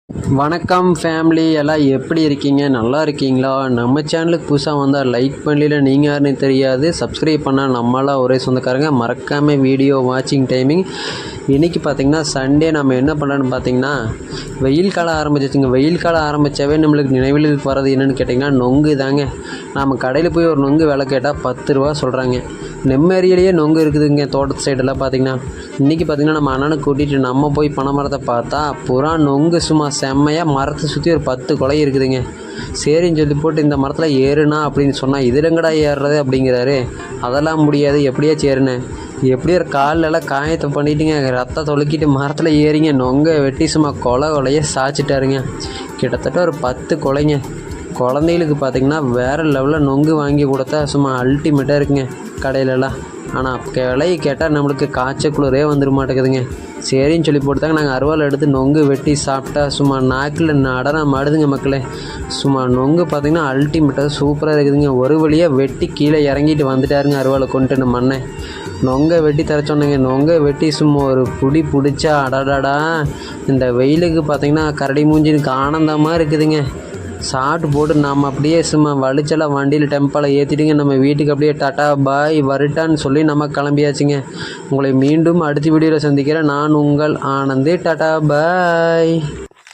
வணக்கம் ஃபேமிலி எல்லாம் எப்படி இருக்கீங்க? நல்லா இருக்கீங்களா? நம்ம சேனலுக்கு புதுசாக வந்தால் லைக் பண்ணல, நீங்கள் யாருன்னு தெரியாது. சப்ஸ்கிரைப் பண்ணால் நம்மளாம் ஒரே சொந்தக்காரங்க. மறக்காமல் வீடியோ வாட்சிங் டைமிங். இன்றைக்கி பார்த்திங்கன்னா சண்டே நம்ம என்ன பண்ணலான்னு பார்த்திங்கன்னா வெயில் காலம் ஆரம்பிச்சிச்சுங்க. வெயில் காலம் ஆரம்பித்தாவே நம்மளுக்கு நினைவில் வர்றது என்னென்னு கேட்டிங்கன்னா நொங்கு தாங்க. நம்ம கடையில் போய் ஒரு நொங்கு விலை கேட்டால் 10 ரூபா சொல்கிறாங்க. நம்ம ஏரியாலேயே நொங்கு இருக்குதுங்க. தோட்டத்து சைடெல்லாம் பார்த்திங்கன்னா இன்றைக்கி பார்த்திங்கன்னா நம்ம அண்ணனை கூட்டிகிட்டு நம்ம போய் பனை மரத்தை பார்த்தா புறா நொங்கு சும்மா செம்மையாக மரத்தை சுற்றி ஒரு 10 கொலை இருக்குதுங்க. சரின்னு சொல்லி போட்டு இந்த மரத்தில் ஏறுனா அப்படின்னு சொன்னால் இதிலங்கடா ஏறுறது அப்படிங்கிறாரு. அதெல்லாம் முடியாது, எப்படியாச்சும் ஏறுனேன். எப்படியோ ஒரு காலெல்லாம் காயத்தை பண்ணிட்டுங்க ரத்தம் தொலைக்கிட்டு மரத்தில் ஏறிங்க நொங்கை வெட்டி சும்மா கொலையே சாய்ச்சிட்டாருங்க. கிட்டத்தட்ட ஒரு 10 கொலைங்க. குழந்தைகளுக்கு பார்த்திங்கன்னா வேறு லெவலில் நொங்கு வாங்கி கொடுத்தா சும்மா அல்டிமேட்டாக இருக்குங்க கடையிலலாம். ஆனால் விலையை கேட்டால் நம்மளுக்கு காய்ச்சக்குளிரே வந்துட மாட்டேங்குதுங்க. சரின்னு சொல்லி போட்டுதாங்க நாங்கள் அருவாள் எடுத்து நொங்கு வெட்டி சாப்பிட்டா சும்மா நாக்கில் நடனம் ஆடுதுங்க மக்களே. சும்மா நொங்கு பார்த்திங்கன்னா அல்டிமேட்டாக சூப்பராக இருக்குதுங்க. ஒரு வழியாக வெட்டி கீழே இறங்கிட்டு வந்துட்டாருங்க அருவாளை கொண்டு நம்ம அண்ணன். நொங்கை வெட்டி தர சொன்னேங்க. நொங்கை வெட்டி சும்மா ஒரு பிடிச்சா அடாடாடா இந்த வெயிலுக்கு பார்த்திங்கன்னா கரடி மூஞ்சினுக்கு ஆனந்தமாக இருக்குதுங்க. சாப்பிட்டு போட்டு நம்ம அப்படியே சும்மா வலிச்செல்லாம் வண்டியில் டெம்பால் ஏற்றிட்டுங்க நம்ம வீட்டுக்கு அப்படியே டாட்டா பாய் வருட்டான்னு சொல்லி நம்ம கிளம்பியாச்சுங்க. உங்களை மீண்டும் அடுத்த வீடியோவில் சந்திக்கிறேன். நான் உங்கள் ஆனந்தி. டாட்டா பாய்.